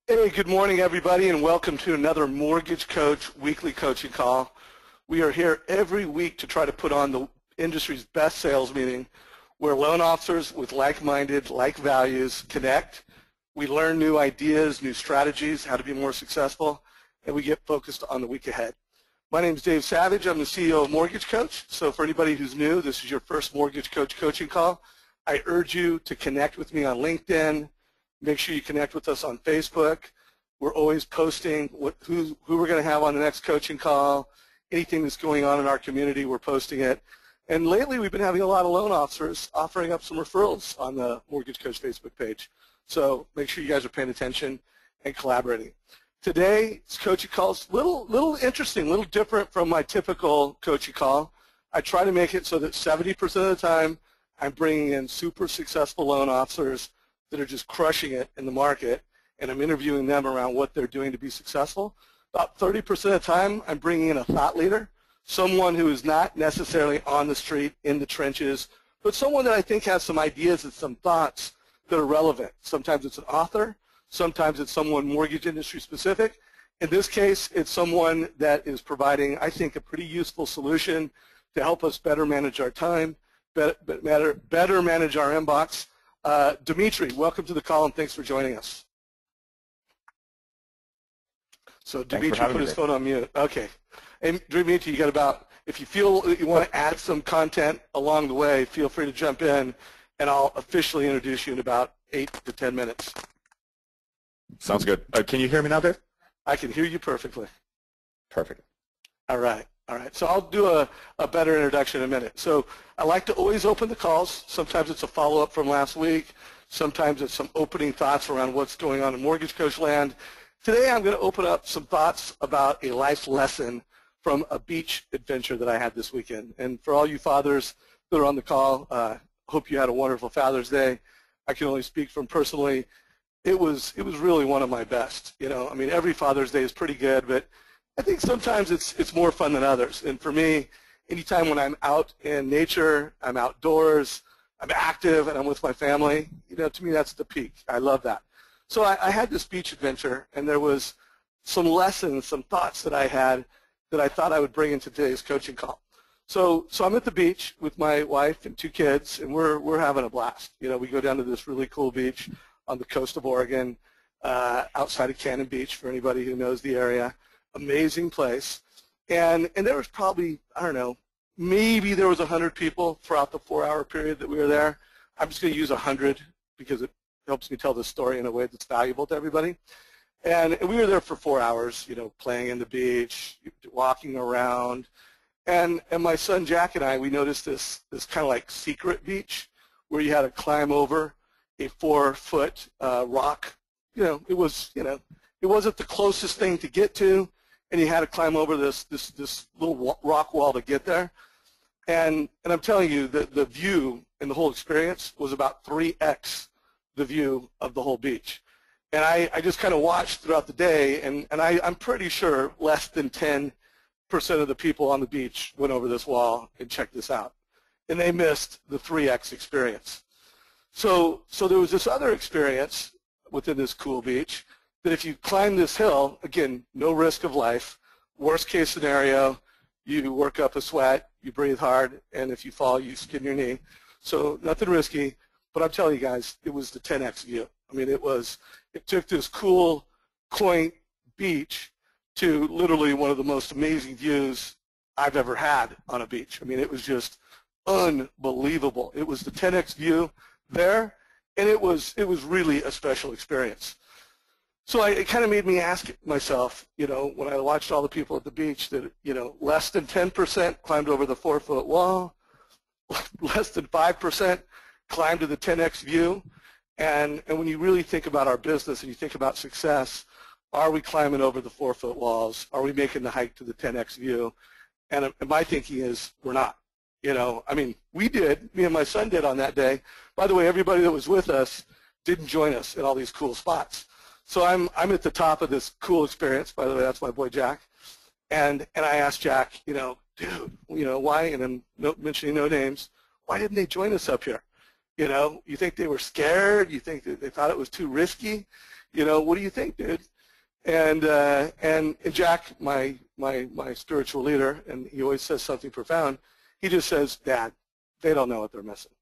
Hey, good morning, everybody, and welcome to another Mortgage Coach weekly coaching call. We are here every week to try to put on the industry's best sales meeting where loan officers with like-minded, like values connect. We learn new ideas, new strategies, how to be more successful, and we get focused on the week ahead. My name is Dave Savage. I'm the CEO of Mortgage Coach. So for anybody who's new, this is your first Mortgage Coach coaching call. I urge you to connect with me on LinkedIn. Make sure you connect with us on Facebook. We're always posting who we're going to have on the next coaching call, anything that's going on in our community, we're posting it. And lately we've been having a lot of loan officers offering up some referrals on the Mortgage Coach Facebook page. So make sure you guys are paying attention and collaborating. Today's coaching call is a little interesting, a little different from my typical coaching call. I try to make it so that 70% of the time I'm bringing in super successful loan officers that are just crushing it in the market, and I'm interviewing them around what they're doing to be successful. About 30% of the time, I'm bringing in a thought leader, someone who is not necessarily on the street, in the trenches, but someone that I think has some ideas and some thoughts that are relevant. Sometimes it's an author. Sometimes it's someone mortgage industry specific. In this case, it's someone that is providing, I think, a pretty useful solution to help us better manage our time, better manage our inbox. Dmitri, welcome to the call, and thanks for joining us. So Dmitri put his phone on mute. Okay. And Dmitri, you got about, if you feel that you want to add some content along the way, feel free to jump in, and I'll officially introduce you in about 8 to 10 minutes. Sounds good. Can you hear me now, Dave? I can hear you perfectly. Perfect. All right. All right. So I'll do a better introduction in a minute. So I like to always open the calls. Sometimes it's a follow-up from last week. Sometimes it's some opening thoughts around what's going on in Mortgage Coach land. Today I'm going to open up some thoughts about a life lesson from a beach adventure that I had this weekend. And for all you fathers that are on the call, hope you had a wonderful Father's Day. I can only speak from personally. It was really one of my best. You know, I mean, every Father's Day is pretty good, but I think sometimes it's more fun than others. And for me, anytime when I'm out in nature, I'm outdoors, I'm active, and I'm with my family, you know, to me that's the peak. I love that. So I had this beach adventure, and there was some lessons, some thoughts that I had that I thought I would bring into today's coaching call. So I'm at the beach with my wife and 2 kids, and we're having a blast. You know, we go down to this really cool beach on the coast of Oregon, outside of Cannon Beach, for anybody who knows the area. Amazing place. And there was probably, I don't know, maybe there was 100 people throughout the 4-hour period that we were there. I'm just going to use 100 because it helps me tell the story in a way that's valuable to everybody. And we were there for 4 hours, you know, playing in the beach, walking around. And my son Jack and I, we noticed this kind of like secret beach where you had to climb over a 4-foot rock. You know, it wasn't the closest thing to get to, and you had to climb over this little rock wall to get there. And I'm telling you, the view and the whole experience was about 3x the view of the whole beach. And I just kind of watched throughout the day, and I'm pretty sure less than 10% of the people on the beach went over this wall and checked this out. And they missed the 3x experience. So there was this other experience within this cool beach that if you climb this hill, again, no risk of life, worst case scenario, you work up a sweat, you breathe hard, and if you fall, you skin your knee. So nothing risky, but I'm telling you guys, it was the 10x view. I mean, it took this cool, quaint beach to literally one of the most amazing views I've ever had on a beach. I mean, it was just unbelievable. It was the 10x view there, and it was really a special experience. So it kind of made me ask myself, you know, when I watched all the people at the beach that, you know, less than 10% climbed over the 4-foot wall, less than 5% climbed to the 10x view, and when you really think about our business and you think about success, are we climbing over the 4-foot walls? Are we making the hike to the 10x view? And my thinking is we're not. You know, I mean, we did. Me and my son did on that day. By the way, everybody that was with us didn't join us in all these cool spots. So I'm at the top of this cool experience. By the way, that's my boy Jack. And I asked Jack, you know, dude, you know, why? And I'm mentioning no names. Why didn't they join us up here? You know, you think they were scared? You think that they thought it was too risky? what do you think, dude? And Jack, my spiritual leader, and he always says something profound. He just says, Dad, they don't know what they're missing.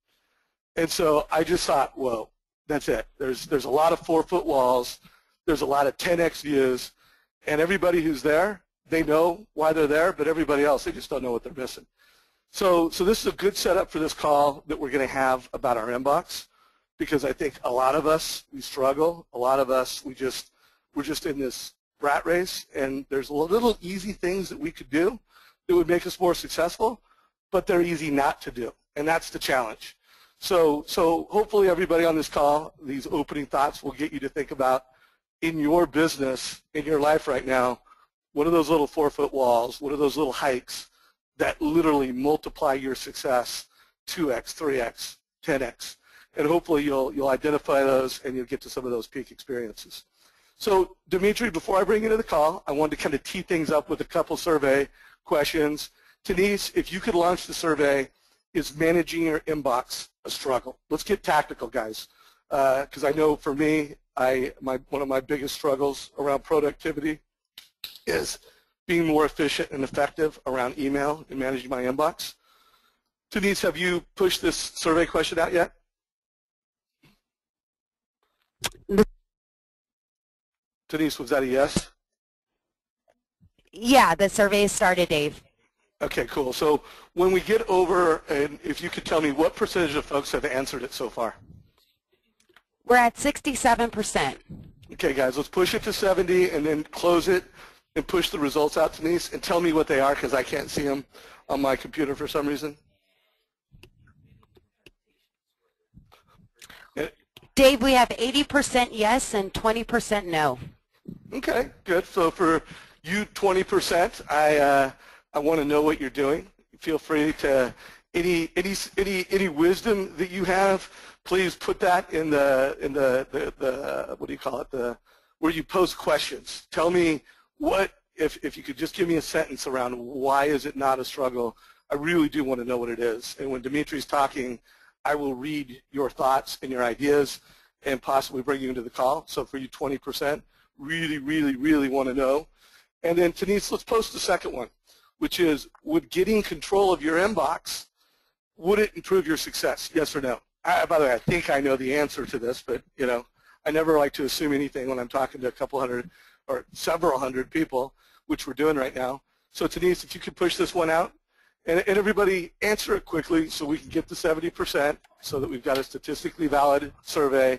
And so I just thought, whoa, that's it. There's a lot of 4-foot walls. There's a lot of 10x views, and everybody who's there, they know why they're there, but everybody else, they just don't know what they're missing. So this is a good setup for this call that we're going to have about our inbox, because I think a lot of us, we struggle. A lot of us, we're just in this rat race, and there's little easy things that we could do that would make us more successful, but they're easy not to do, and that's the challenge. So hopefully everybody on this call, these opening thoughts will get you to think about in your business, in your life right now, what are those little 4-foot walls, what are those little hikes that literally multiply your success 2x, 3x, 10x. And hopefully you'll identify those and you'll get to some of those peak experiences. So Dmitri, before I bring you to the call, I wanted to kind of tee things up with a couple survey questions. Denise, if you could launch the survey, is managing your inbox a struggle? Let's get tactical, guys, because I know for me, one of my biggest struggles around productivity is being more efficient and effective around email and managing my inbox. Denise, have you pushed this survey question out yet? Denise, was that a yes? Yeah, the survey started, Dave. Okay, cool. So when we get over, and if you could tell me what percentage of folks have answered it so far? We're at 67%. Okay, guys, let's push it to 70 and then close it and push the results out, Denise, and tell me what they are because I can't see them on my computer for some reason. Dave, we have 80% yes and 20% no. Okay, good. So for you 20%, I want to know what you're doing. Feel free to any wisdom that you have, please put that in the what do you call it, where you post questions. Tell me what, if you could just give me a sentence around why is it not a struggle. I really do want to know what it is. And when Dmitri's talking, I will read your thoughts and your ideas and possibly bring you into the call. So for you 20%, really, really, really want to know. And then Denise, let's post the second one, which is, would getting control of your inbox, would it improve your success, yes or no? By the way, I think I know the answer to this, but I never like to assume anything when I'm talking to a couple hundred or several hundred people, which we're doing right now. So Denise, if you could push this one out, and everybody answer it quickly so we can get to 70% so that we've got a statistically valid survey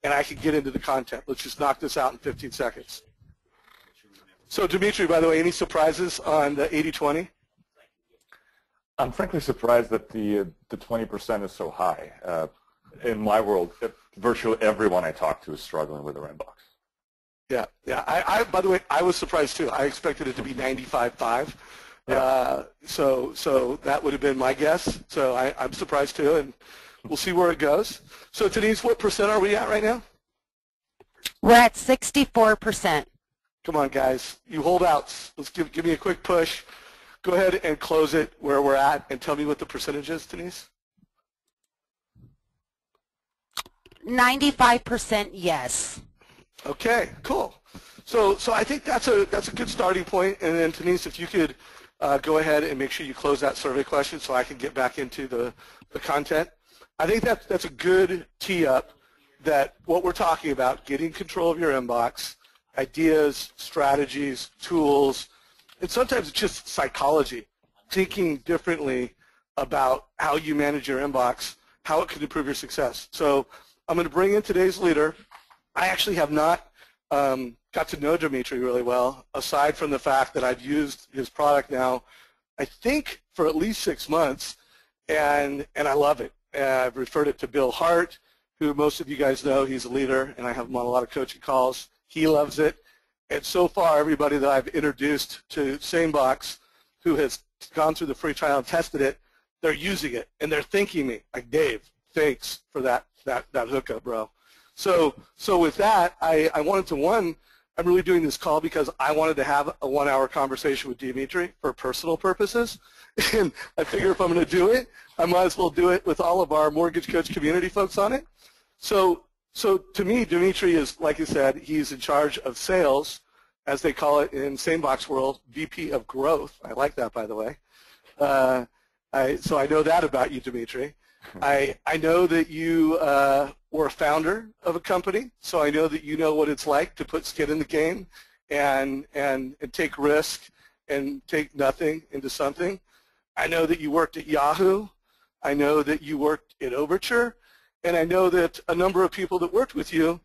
and I can get into the content. Let's just knock this out in 15 seconds. So Dmitri, by the way, any surprises on the 80-20? I'm frankly surprised that the 20% is so high. In my world, virtually everyone I talk to is struggling with their inbox. Yeah. By the way, I was surprised too. I expected it to be 95.5. Yeah. So that would have been my guess. So I'm surprised too, and we'll see where it goes. So Denise, what percent are we at right now? We're at 64%. Come on, guys. You holdouts. Let's give me a quick push. Go ahead and close it where we're at and tell me what the percentage is, Denise. 95% yes. Okay, cool. So I think that's a good starting point. And then Denise, if you could go ahead and make sure you close that survey question so I can get back into the content. I think that's a good tee up that what we're talking about, getting control of your inbox, ideas, strategies, tools, and sometimes it's just psychology, thinking differently about how you manage your inbox, how it can improve your success. So I'm going to bring in today's leader. I actually have not got to know Dmitri really well, aside from the fact that I've used his product now, I think, for at least 6 months, and I love it. I've referred it to Bill Hart, who most of you guys know. He's a leader, and I have him on a lot of coaching calls. He loves it. And so far, everybody that I've introduced to SaneBox who has gone through the free trial and tested it, they're using it, and they're thanking me. Like, Dave, thanks for that hookup, bro. So with that, I wanted to, I'm really doing this call because I wanted to have a 1-hour conversation with Dmitri for personal purposes. And I figure if I'm going to do it, I might as well do it with all of our Mortgage Coach community folks on it. So So to me, Dmitri is, like you said, he's in charge of sales, as they call it in SaneBox world, VP of growth. I like that, by the way. So I know that about you, Dmitri. I know that you were a founder of a company, so I know that you know what it's like to put skin in the game and take risk and take nothing into something. I know that you worked at Yahoo. I know that you worked at Overture. And I know that a number of people that worked with you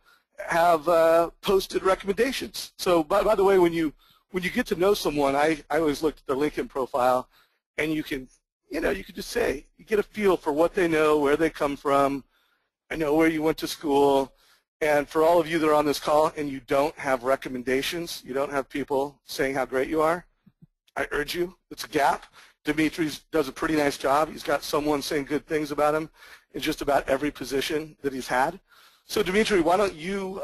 have posted recommendations. So by the way, when you get to know someone, I always look at their LinkedIn profile, and you can just say, you get a feel for what they know, where they come from. I know where you went to school. And for all of you that are on this call and you don't have recommendations, you don't have people saying how great you are, I urge you, it's a gap. Dmitri does a pretty nice job. He's got someone saying good things about him in just about every position that he's had. So Dmitri, why don't you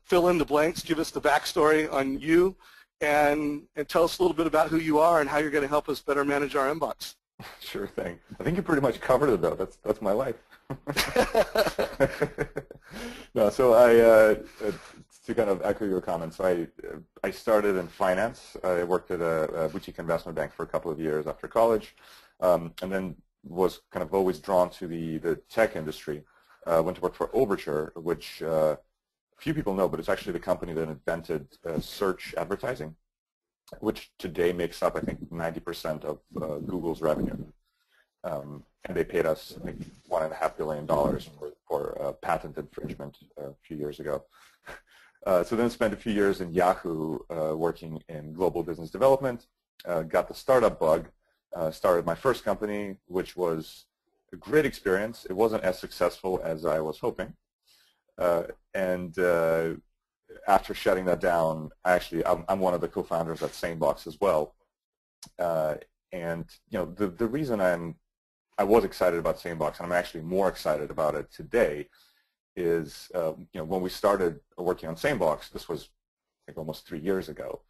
fill in the blanks, give us the backstory on you, and tell us a little bit about who you are and how you're going to help us better manage our inbox. Sure thing. I think you pretty much covered it, though. That's my life. No, so to kind of echo your comments, I started in finance. I worked at a boutique investment bank for a couple of years after college, and then was kind of always drawn to the tech industry. Went to work for Overture, which few people know, but it's actually the company that invented search advertising, which today makes up, I think, 90% of Google's revenue. And they paid us, I think, $1.5 billion for patent infringement a few years ago. So then spent a few years in Yahoo working in global business development, got the startup bug, started my first company, which was a great experience. It wasn't as successful as I was hoping. And after shutting that down, I'm one of the co-founders at SaneBox as well. And the reason I was excited about SaneBox, and I'm actually more excited about it today, is when we started working on SaneBox, this was I think almost 3 years ago.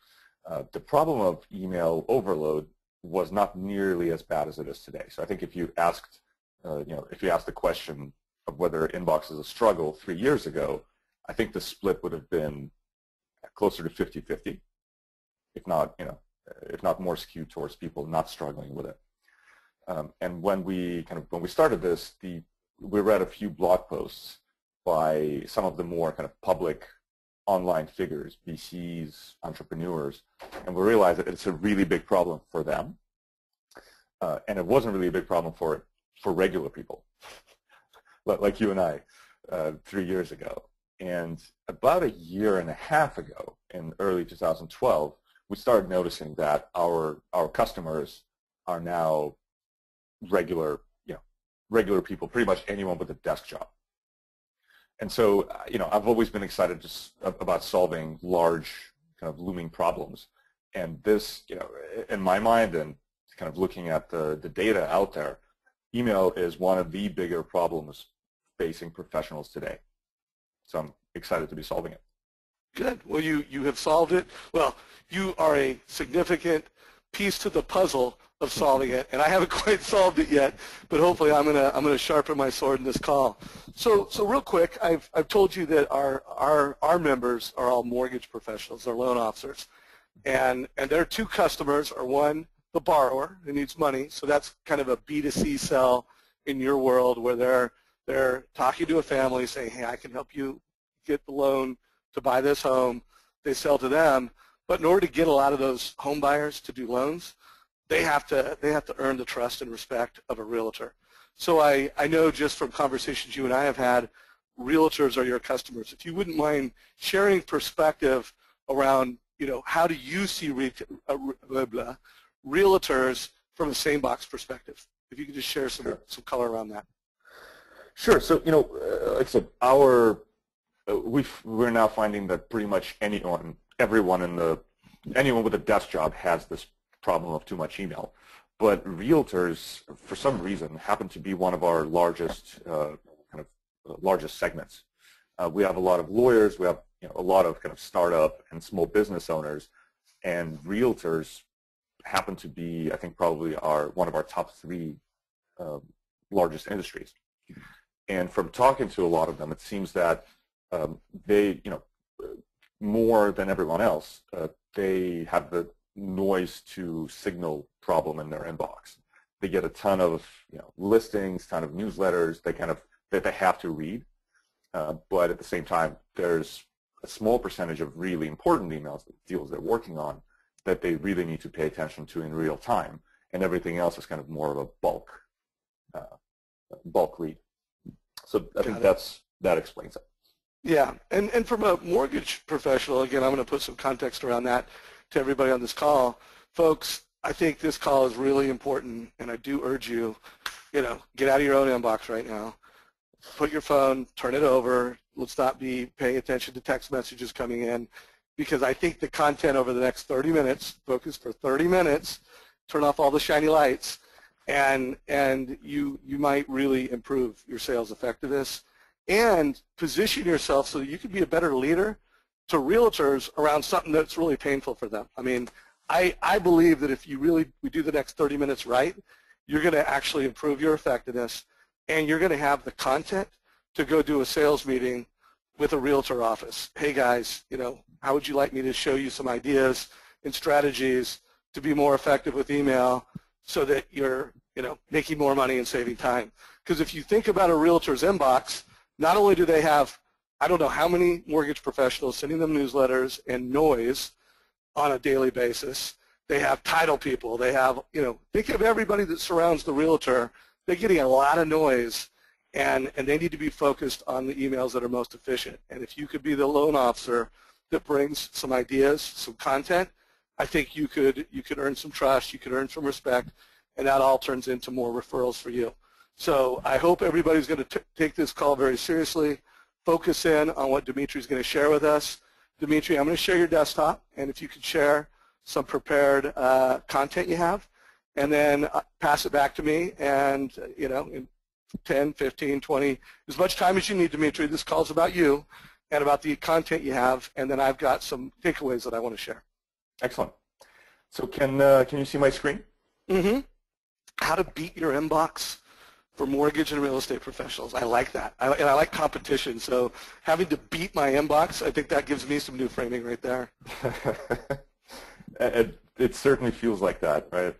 The problem of email overload was not nearly as bad as it is today. So I think if you asked the question of whether inbox is a struggle 3 years ago, I think the split would have been closer to 50-50, if not more skewed towards people not struggling with it. And when we started this, we read a few blog posts by some of the more kind of public online figures, VCs, entrepreneurs, and we realized that it's a really big problem for them, and it wasn't really a big problem for regular people, like you and I, 3 years ago. And about a year and a half ago, in early 2012, we started noticing that our customers are now regular people, pretty much anyone with a desk job. And so, I've always been excited about solving large, kind of looming problems. And this, in my mind, and kind of looking at the data out there, email is one of the bigger problems facing professionals today. So I'm excited to be solving it. Good. Well, you have solved it. Well, you are a significant piece to the puzzle of solving it, and I haven't quite solved it yet, but hopefully I'm gonna sharpen my sword in this call. So real quick, I've told you that our members are all mortgage professionals, they're loan officers, and their two customers are, one, the borrower who needs money, so that's kind of a B2C sell in your world where they're talking to a family saying, hey, I can help you get the loan to buy this home. They sell to them, but in order to get a lot of those home buyers to do loans, they have to earn the trust and respect of a realtor. So I know just from conversations you and I have had, realtors are your customers. If you wouldn't mind sharing perspective around, how do you see realtors from a SaneBox perspective? If you could just share some color around that. Sure. So, like I said, we're now finding that pretty much anyone with a desk job has this problem of too much email. But realtors, for some reason, happen to be one of our largest largest segments. We have a lot of lawyers. We have a lot of kind of startup and small business owners, and realtors happen to be, I think, probably one of our top 3 largest industries. And from talking to a lot of them, it seems that they, more than everyone else, they have the noise to signal problem in their inbox. They get a ton of listings, ton of newsletters that they have to read, but at the same time, there's a small percentage of really important emails, deals they're working on, that they really need to pay attention to in real time, and everything else is kind of more of a bulk read. So I think that explains it. Yeah, and from a mortgage professional, again, I'm going to put some context around that to everybody on this call. Folks, I think this call is really important, and I do urge you, get out of your own inbox right now. Put your phone, turn it over. Let's not be paying attention to text messages coming in, because I think the content over the next 30 minutes, focus for 30 minutes, turn off all the shiny lights, and you might really improve your sales effectiveness and position yourself so that you can be a better leader to realtors around something that's really painful for them. I mean, I believe that if we do the next 30 minutes right, you're going to actually improve your effectiveness, and you're going to have the content to go do a sales meeting with a realtor office. Hey guys, how would you like me to show you some ideas and strategies to be more effective with email so that you're making more money and saving time? Because if you think about a realtor's inbox, not only do they have, I don't know how many mortgage professionals sending them newsletters and noise on a daily basis. They have title people. They have, think of everybody that surrounds the realtor. They're getting a lot of noise, and they need to be focused on the emails that are most efficient. And if you could be the loan officer that brings some ideas, some content, I think you could earn some trust, you could earn some respect, and that all turns into more referrals for you. So I hope everybody's going to take this call very seriously, focus in on what Dmitri's going to share with us. Dmitri, I'm going to share your desktop, and if you could share some prepared content you have, and then pass it back to me, and in 10, 15, 20, as much time as you need, Dmitri. This call's about you and about the content you have, and then I've got some takeaways that I want to share. Excellent. So can you see my screen? Mm-hmm. How to beat your inbox for mortgage and real estate professionals. I like that. And I like competition. So having to beat my inbox, I think that gives me some new framing right there. It certainly feels like that, right?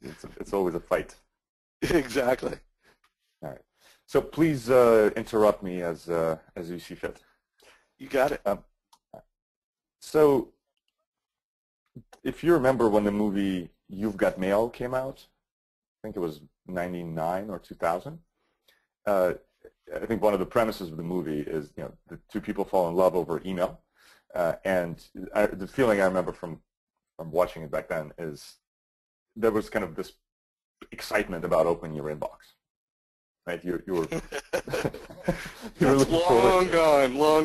It's always a fight. Exactly. All right. So please interrupt me as you see fit. You got it. So if you remember when the movie You've Got Mail came out, I think it was 99 or 2000. I think one of the premises of the movie is, the two people fall in love over email, and the feeling I remember from watching it back then is there was kind of this excitement about opening your inbox, right? You were long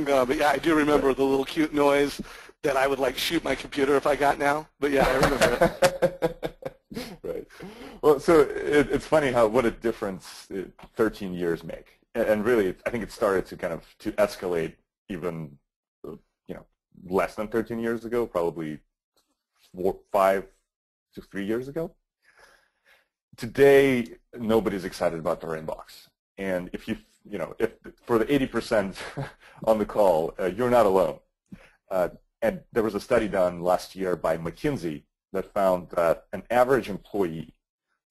gone. But yeah, I do remember the little cute noise that I would like shoot my computer if I got now. But yeah, I remember it. Right. Well, so it's funny what a difference 13 years make, and really, I think it started to escalate even, less than 13 years ago, probably 5 to 3 years ago. Today, nobody's excited about their inbox, and if for the 80% on the call, you're not alone. And there was a study done last year by McKinsey that found that an average employee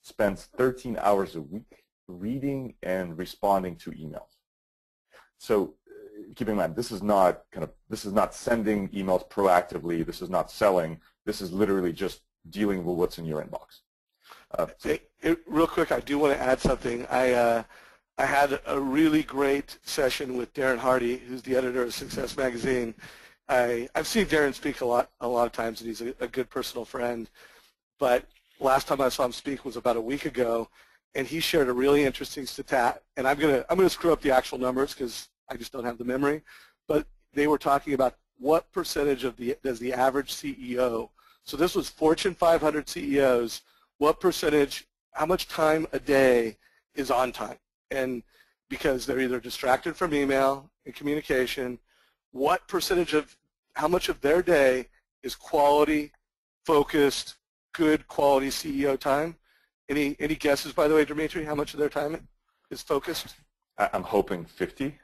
spends 13 hours a week reading and responding to emails. So keep in mind, this is not sending emails proactively. This is not selling. This is literally just dealing with what's in your inbox. Real quick, I do want to add something. I had a really great session with Darren Hardy, who's the editor of Success Magazine. I've seen Darren speak a lot of times, and he's a good personal friend. But last time I saw him speak was about a week ago, and he shared a really interesting stat. And I'm gonna screw up the actual numbers because I just don't have the memory. But they were talking about what percentage does the average CEO. So this was Fortune 500 CEOs. What percentage? How much time a day is on time? And because they're either distracted from email and communication, what percentage of how much of their day is quality, focused, good quality CEO time? Any guesses, by the way, Dmitri, how much of their time is focused? I'm hoping 50.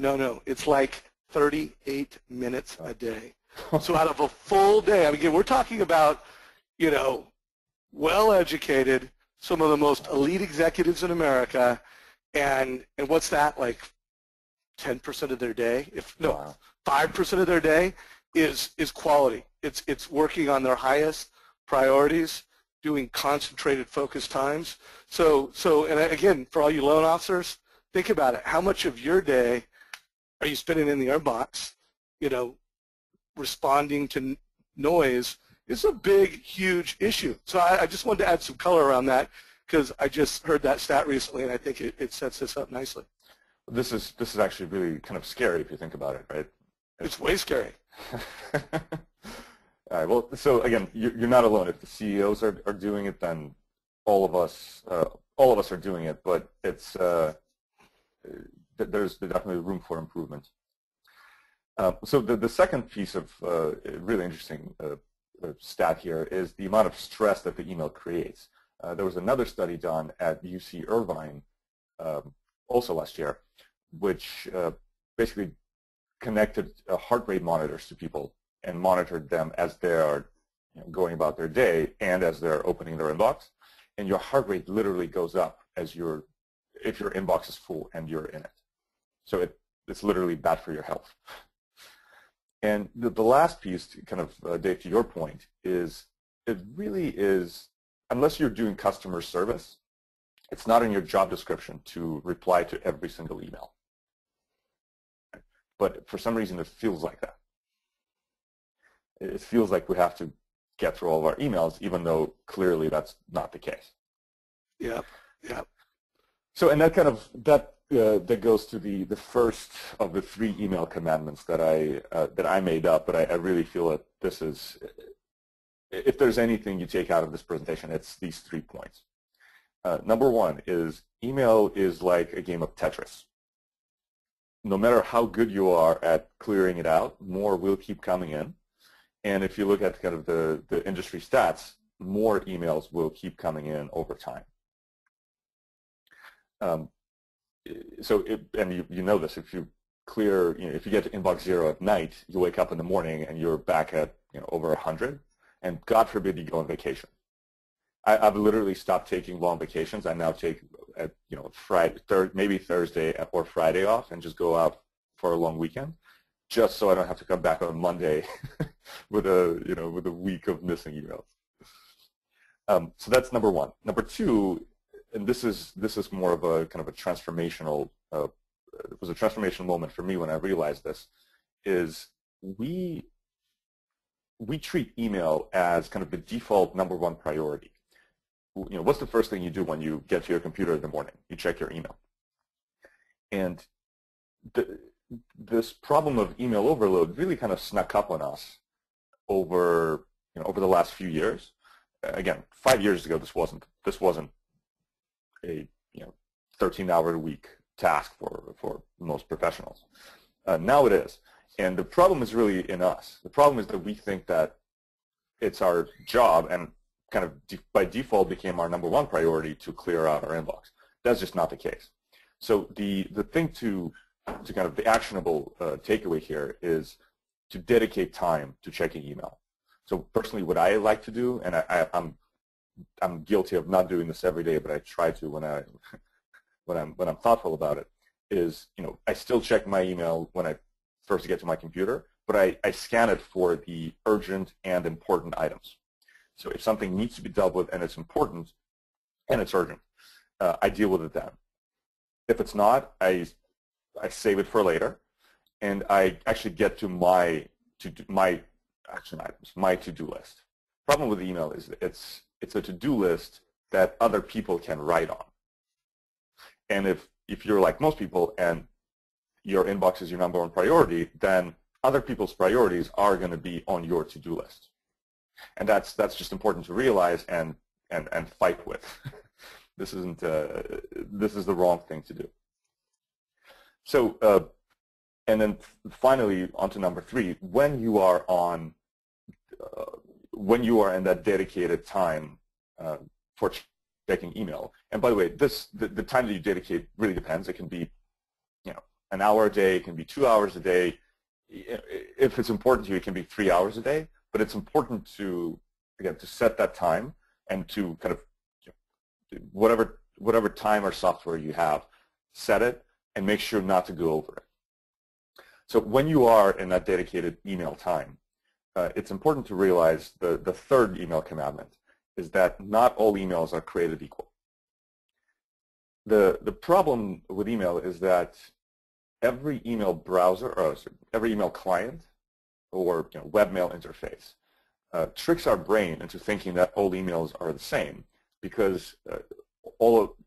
No, it's like 38 minutes a day. So out of a full day, I mean, again, we're talking about, you know, well-educated, some of the most elite executives in America, and what's that, like 10% of their day? If no, Wow. 5% of their day is quality. It's working on their highest priorities, doing concentrated focus times. So and again, for all you loan officers, think about it. How much of your day are you spending in the inbox, you know, responding to noise? Is a big, huge issue. So I just wanted to add some color around that because I just heard that stat recently, and I think it sets this up nicely. This is actually really kind of scary if you think about it, right? It's way scary. All right. Well, so again, you're not alone. If the CEOs are doing it, then all of us are doing it. But it's there's definitely room for improvement. So the second piece of really interesting stat here is the amount of stress that the email creates. There was another study done at UC Irvine also last year, which basically connected heart rate monitors to people and monitored them as they are going about their day and as they're opening their inbox. And your heart rate literally goes up as if your inbox is full and you're in it. So it's literally bad for your health. And the last piece, kind of, Dave, to your point, is it really is, unless you're doing customer service, it's not in your job description to reply to every single email. But for some reason, it feels like that. It feels like we have to get through all of our emails, even though clearly that's not the case. Yeah. So, and that kind of that goes to the first of the 3 email commandments that I made up. But I really feel that this is, if there's anything you take out of this presentation, it's these 3 points. Number 1 is email is like a game of Tetris. No matter how good you are at clearing it out, more will keep coming in. And if you look at kind of the industry stats, more emails will keep coming in over time. And you know this, if you clear, if you get to inbox 0 at night, you wake up in the morning and you're back at over 100, and God forbid you go on vacation. I've literally stopped taking long vacations. I now take Friday, maybe Thursday or Friday off and just go out for a long weekend, just so I don't have to come back on Monday with a week of missing emails. So that's number 1. Number 2, and this is more of a kind of a transformational. It was a transformational moment for me when I realized this. Is we treat email as kind of the default number 1 priority. What's the first thing you do when you get to your computer in the morning? You check your email. And this problem of email overload really kind of snuck up on us over the last few years. Again, 5 years ago, this wasn't a 13-hour-a-week task for most professionals. Now it is. And the problem is really in us. The problem is that we think that it's our job and kind of by default became our number 1 priority to clear out our inbox. That's just not the case. So the thing to kind of the actionable takeaway here is to dedicate time to checking email. So personally, what I like to do, and I'm guilty of not doing this every day, but I try to when I'm thoughtful about it, is I still check my email when I first get to my computer, but I scan it for the urgent and important items. So if something needs to be dealt with and it's important and it's urgent, I deal with it then. If it's not, I save it for later, and I actually get to my action items, my to-do list. Problem with email is it's a to-do list that other people can write on. And if you're like most people and your inbox is your number 1 priority, then other people's priorities are going to be on your to-do list. And that's just important to realize and fight with. This is the wrong thing to do. So and then finally on to number 3, when you are in that dedicated time for checking email. And by the way, the time that you dedicate really depends. It can be an hour a day, it can be 2 hours a day. If it's important to you, it can be 3 hours a day. But it's important to, again, to set that time and to kind of whatever time or software you have, set it and make sure not to go over it. So when you are in that dedicated email time, it's important to realize the third email commandment is that not all emails are created equal. The problem with email is that every email browser, or every email client or webmail interface tricks our brain into thinking that all emails are the same, because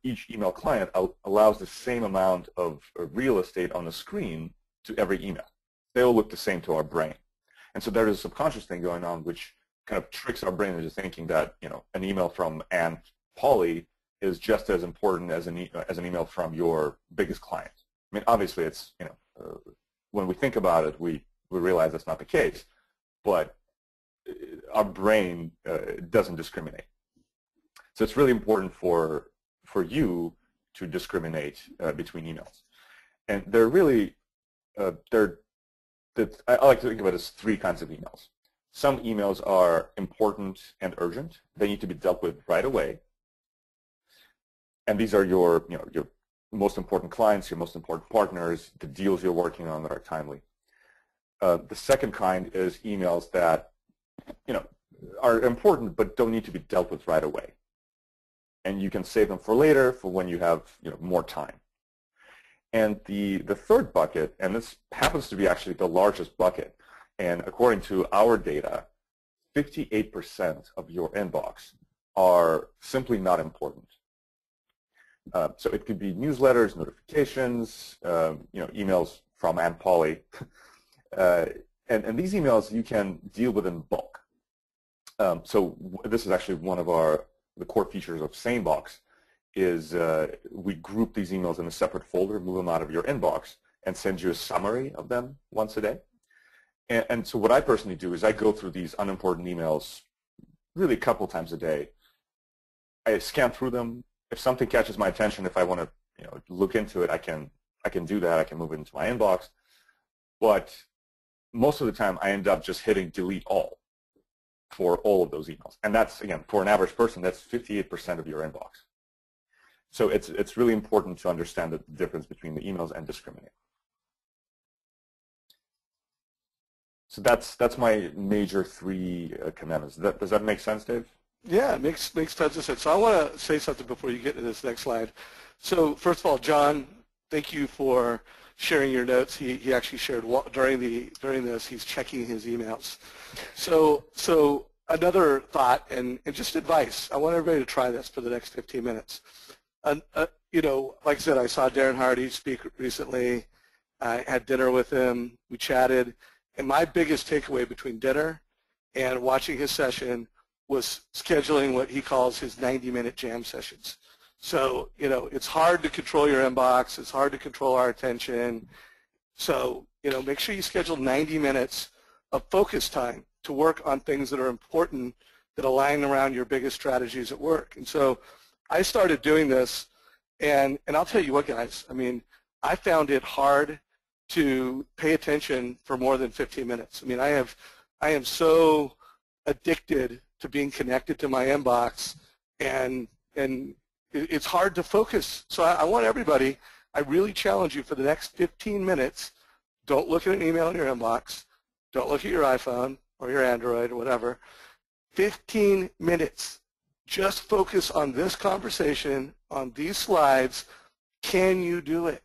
each email client allows the same amount of real estate on the screen to every email. They all look the same to our brain. And so there is a subconscious thing going on which kind of tricks our brain into thinking that an email from Aunt Polly is just as important as an email from your biggest client. I mean, obviously, it's when we think about it, we realize that's not the case, but our brain doesn't discriminate. So it's really important for you to discriminate between emails, and they're really I like to think of it as three kinds of emails. Some emails are important and urgent; they need to be dealt with right away. And these are your most important clients, your most important partners, the deals you're working on that are timely. The second kind is emails that are important but don't need to be dealt with right away, and you can save them for later, for when you have more time. And the third bucket, and this happens to be actually the largest bucket, and according to our data, 58% of your inbox are simply not important. So it could be newsletters, notifications, emails from Aunt Polly, and these emails you can deal with in bulk. So this is actually one of the core features of SaneBox, is we group these emails in a separate folder, move them out of your inbox, and send you a summary of them once a day. And so what I personally do is I go through these unimportant emails really a couple times a day. I scan through them. If something catches my attention, if I want to look into it, I can do that. I can move it into my inbox. But most of the time, I end up just hitting delete all for all of those emails. And that's, again, for an average person, that's 58% of your inbox. So it's really important to understand the difference between the emails and discriminate. So that's my major three commandments. Does that make sense, Dave? Yeah, it makes tons of sense. So I want to say something before you get to this next slide. So first of all, John, thank you for sharing your notes. He actually shared during this. He's checking his emails. So another thought and just advice. I want everybody to try this for the next 15 minutes. Like I said, I saw Darren Hardy speak recently. I had dinner with him. We chatted. And my biggest takeaway between dinner and watching his session was scheduling what he calls his 90-minute jam sessions. So, it's hard to control your inbox. It's hard to control our attention. So, make sure you schedule 90 minutes of focus time to work on things that are important that align around your biggest strategies at work. And so I started doing this, and I'll tell you what, guys, I mean, I found it hard to pay attention for more than 15 minutes. I mean, I am so addicted to being connected to my inbox, and it's hard to focus. So I want everybody, I really challenge you for the next 15 minutes, don't look at an email in your inbox, don't look at your iPhone or your Android or whatever. 15 minutes. Just focus on this conversation, on these slides. Can you do it?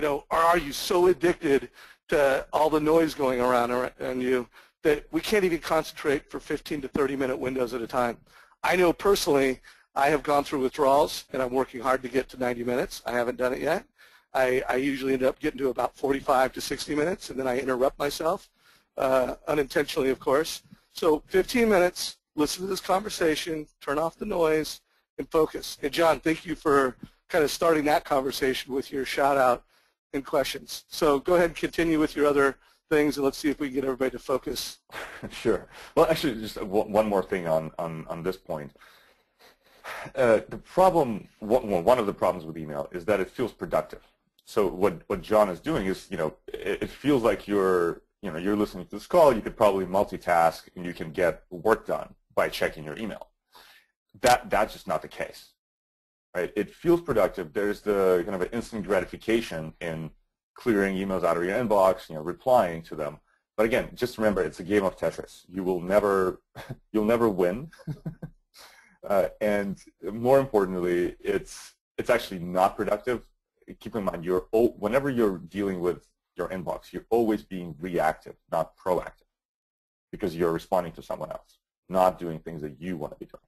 Or are you so addicted to all the noise going around you that we can't even concentrate for 15 to 30-minute windows at a time? I know personally I have gone through withdrawals, and I'm working hard to get to 90 minutes. I haven't done it yet. I usually end up getting to about 45 to 60 minutes, and then I interrupt myself, unintentionally, of course. So 15 minutes, listen to this conversation, turn off the noise, and focus. And John, thank you for kind of starting that conversation with your shout-out and questions. So go ahead and continue with your other things, and let's see if we can get everybody to focus. Sure. Well, actually, just one more thing on this point. The problem, one of the problems with email is that it feels productive. So what John is doing is, it feels like you're listening to this call. You could probably multitask and you can get work done by checking your email. That's just not the case, right? It feels productive. There's the kind of an instant gratification in clearing emails out of your inbox, replying to them. But again, just remember, it's a game of Tetris. You'll never win. And more importantly, it's actually not productive. Keep in mind, whenever you're dealing with your inbox, you're always being reactive, not proactive, because you're responding to someone else, not doing things that you want to be doing.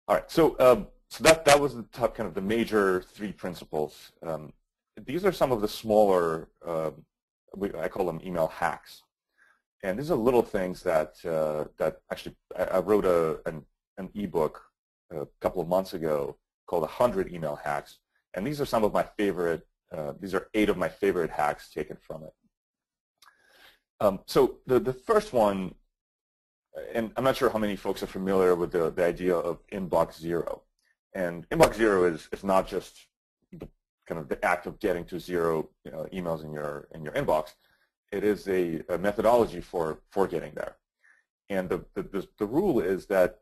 All right, so that was the top, kind of the major 3 principles. These are some of the smaller, I call them email hacks, and these are little things that actually I wrote an ebook a couple of months ago called 100 Email Hacks, and these are some of my favorite. These are 8 of my favorite hacks taken from it. So the first one, and I'm not sure how many folks are familiar with the idea of inbox zero. And inbox zero is not just the kind of the act of getting to 0 emails in your inbox. It is a methodology for getting there. And the rule is that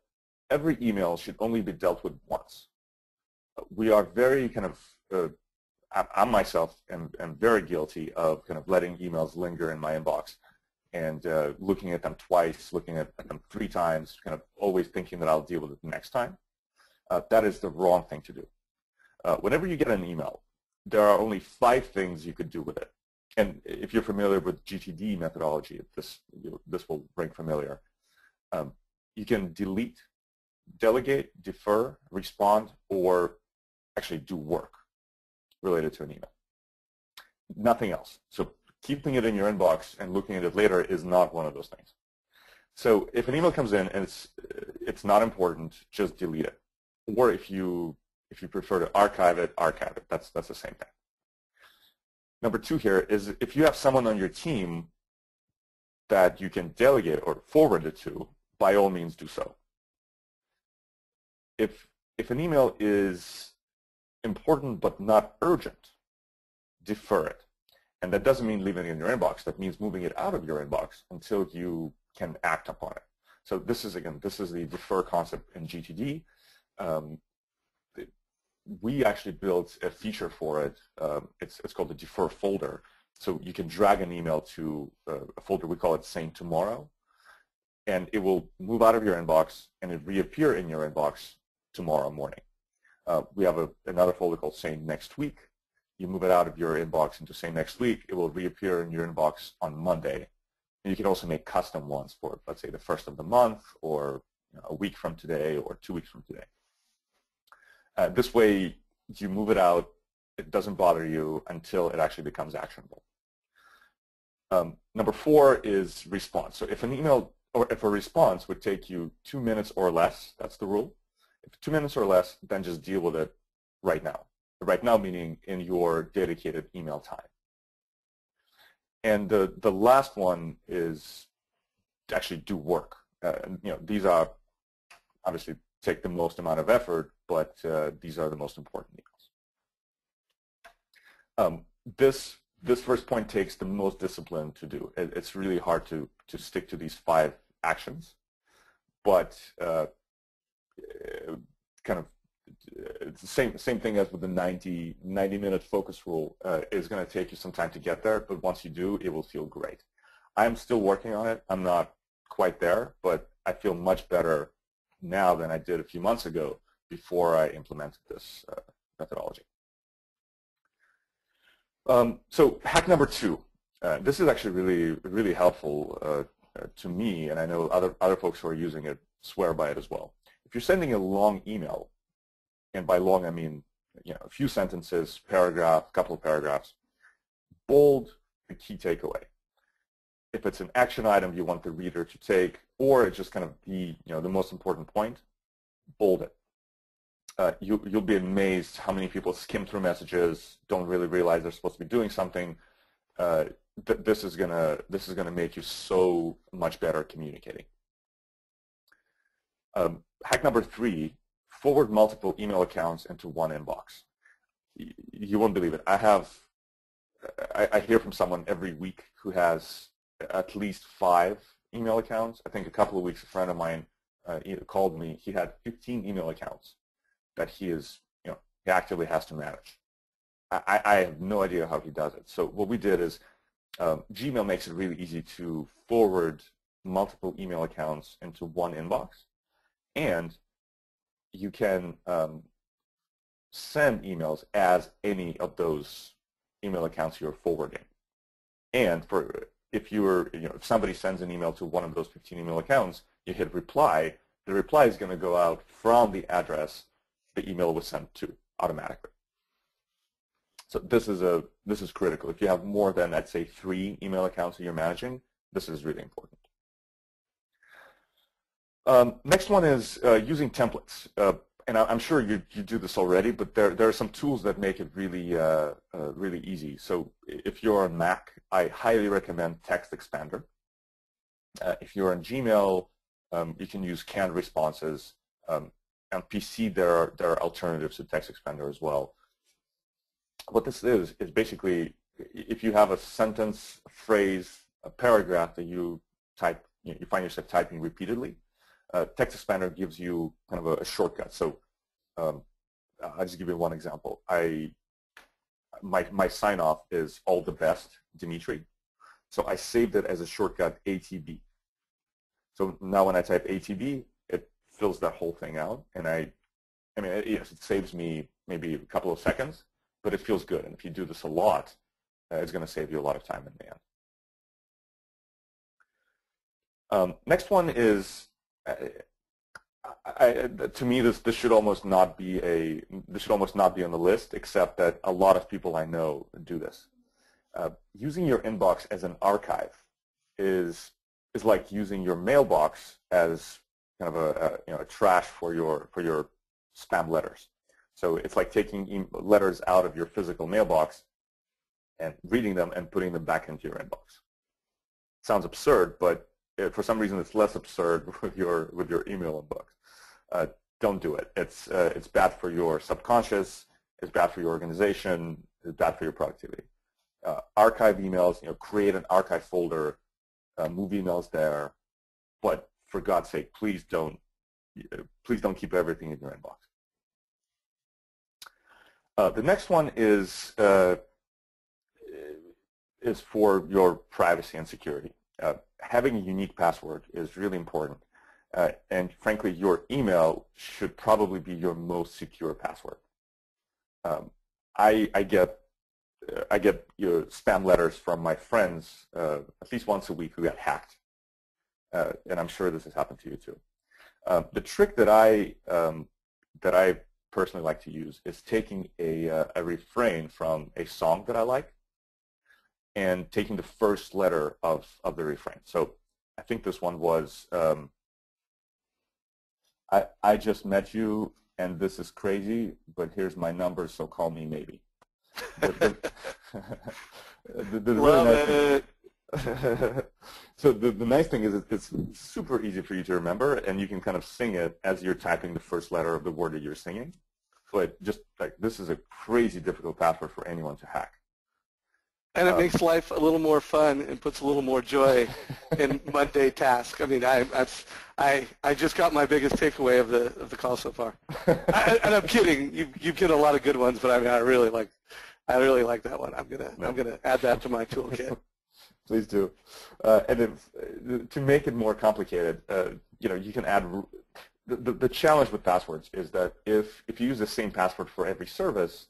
every email should only be dealt with once. We are very kind of, I myself am very guilty of kind of letting emails linger in my inbox and looking at them twice, looking at them 3 times, kind of always thinking that I'll deal with it next time. That is the wrong thing to do. Whenever you get an email, there are only 5 things you could do with it. And if you're familiar with GTD methodology, this will ring familiar. You can delete, delegate, defer, respond, or actually do work related to an email. Nothing else. So keeping it in your inbox and looking at it later is not one of those things. So if an email comes in and it's not important, just delete it. Or if you prefer to archive it, archive it. That's the same thing. Number 2 here is if you have someone on your team that you can delegate or forward it to, by all means do so. If an email is important but not urgent, defer it. And that doesn't mean leaving it in your inbox. That means moving it out of your inbox until you can act upon it. So this is the defer concept in GTD. We actually built a feature for it. It's called the defer folder. So you can drag an email to a folder, we call it Sane Tomorrow, and it will move out of your inbox and it reappear in your inbox tomorrow morning. We have another folder called Sane Next Week. You move it out of your inbox into Sane Next Week, it will reappear in your inbox on Monday. And you can also make custom ones for, let's say, the 1st of the month, or a week from today, or 2 weeks from today. This way, you move it out, it doesn't bother you until it actually becomes actionable. Number 4 is response. So if an email or if a response would take you 2 minutes or less, that's the rule. If 2 minutes or less, then just deal with it right now. Right now meaning in your dedicated email time. And the last one is to actually do work. These are obviously take the most amount of effort, but these are the most important emails. This first point takes the most discipline to do. It's really hard to stick to these 5 actions, but kind of it's the same thing as with the 90-minute focus rule. It's going to take you some time to get there, but once you do, it will feel great. I'm still working on it. I'm not quite there, but I feel much better now than I did a few months ago before I implemented this methodology. So hack number 2. This is actually really helpful to me, and I know other folks who are using it swear by it as well. If you're sending a long email, and by long I mean a few sentences, paragraph, couple of paragraphs, bold the key takeaway. If it's an action item you want the reader to take, or it's just kind of the most important point, bold it. You'll be amazed how many people skim through messages, don't really realize they're supposed to be doing something. This is gonna make you so much better at communicating. Hack number 3: forward multiple email accounts into one inbox. you won't believe it. I hear from someone every week who has at least 5 email accounts. I think a couple of weeks, a friend of mine called me. He had 15 email accounts that he actively has to manage. I have no idea how he does it. So what we did is Gmail makes it really easy to forward multiple email accounts into one inbox, and you can send emails as any of those email accounts you're forwarding. And if somebody sends an email to one of those 15 email accounts, you hit reply. The reply is going to go out from the address the email was sent to automatically. So this is critical. If you have more than, let's say, 3 email accounts that you're managing, this is really important. Next one is using templates. And I'm sure you do this already, but there are some tools that make it really really easy. So if you're on Mac, I highly recommend Text Expander. If you're on Gmail, you can use canned responses. On PC, there are alternatives to Text Expander as well. What this is basically, if you have a sentence, a phrase, a paragraph that you type, you find yourself typing repeatedly, Text Expander gives you kind of a shortcut. So I'll just give you one example. My sign-off is all the best, Dmitri. So I saved it as a shortcut, ATB. So now when I type ATB, it fills that whole thing out, and yes, it saves me maybe a couple of seconds, but it feels good. And if you do this a lot, it's going to save you a lot of time in the end. Next one is, to me, this should almost not be on the list, except that a lot of people I know do this. Using your inbox as an archive is like using your mailbox as kind of a trash for your spam letters. So it's like taking letters out of your physical mailbox and reading them and putting them back into your inbox. Sounds absurd, but for some reason it's less absurd with your email inbox. Don't do it. It's bad for your subconscious. It's bad for your organization. It's bad for your productivity. Archive emails. Create an archive folder. Move emails there. But for God's sake, please don't keep everything in your inbox. The next one is for your privacy and security. Having a unique password is really important, and frankly, your email should probably be your most secure password. I get your spam letters from my friends at least once a week who get hacked, and I'm sure this has happened to you too. The trick that I personally like to use is taking a refrain from a song that I like and taking the first letter of the refrain. So I think this one was, I just met you and this is crazy, but here's my number, so call me maybe. Love it. So the nice thing is it's super easy for you to remember, and you can kind of sing it as you're typing the first letter of the word that you're singing. But just like, this is a crazy difficult password for anyone to hack. And it makes life a little more fun and puts a little more joy in Monday tasks. I mean, I just got my biggest takeaway of the call so far. And I'm kidding. You get a lot of good ones, but I mean, I really like that one. I'm gonna add that to my toolkit. Please do. And to make it more complicated, you can add. The challenge with passwords is that if you use the same password for every service,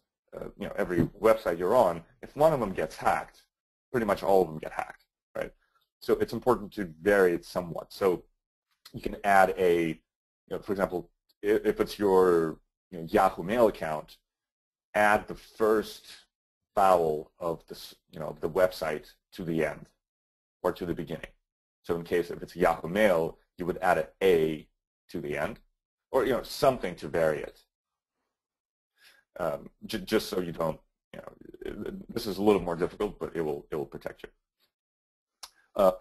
every website you're on, if one of them gets hacked, pretty much all of them get hacked, right? So it's important to vary it somewhat. So you can add for example, if it's your Yahoo Mail account, add the first vowel of the website to the end or to the beginning. So in case if it's Yahoo Mail, you would add an A to the end, or something to vary it. Just so you don't, this is a little more difficult, but it will protect you.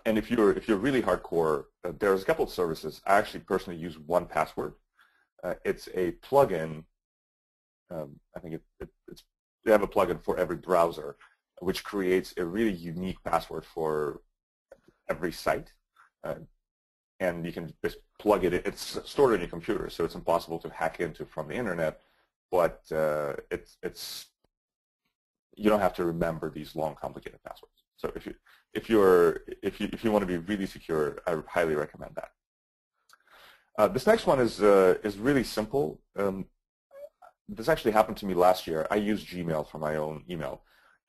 And if you're really hardcore, there's a couple of services. I actually personally use 1Password. It's a plugin. I think they have a plugin for every browser, which creates a really unique password for every site. And you can just plug it in. It's stored on your computer, so it's impossible to hack into from the internet, but you don't have to remember these long, complicated passwords. So if you want to be really secure, I highly recommend that. This next one is really simple. This actually happened to me last year. I used Gmail for my own email,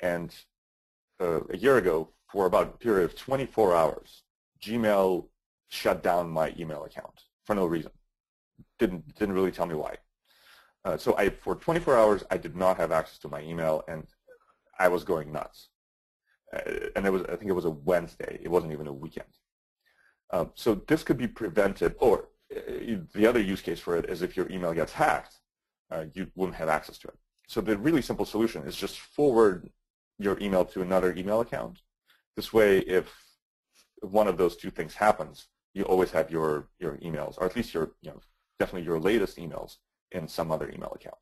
and a year ago, for about a period of 24 hours, Gmail shut down my email account for no reason. Didn't really tell me why. So for 24 hours, I did not have access to my email, and I was going nuts. And I think it was a Wednesday. It wasn't even a weekend. So this could be prevented, or the other use case for it is if your email gets hacked, you wouldn't have access to it. So the really simple solution is just forward your email to another email account. This way, if one of those two things happens, you always have your emails, or at least definitely your latest emails in some other email account.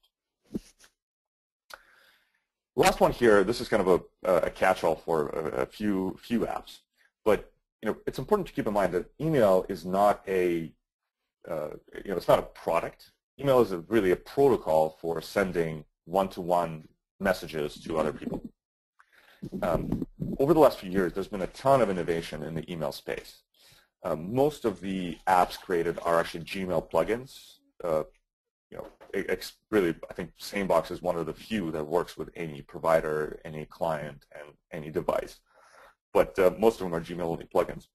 Last one here, this is kind of a catch-all for a few apps, but it's important to keep in mind that email is not it's not a product. Email is really a protocol for sending one-to-one messages to other people. Over the last few years, there's been a ton of innovation in the email space. Most of the apps created are actually Gmail plugins. Really, I think SaneBox is one of the few that works with any provider, any client, and any device. But most of them are Gmail-only plugins.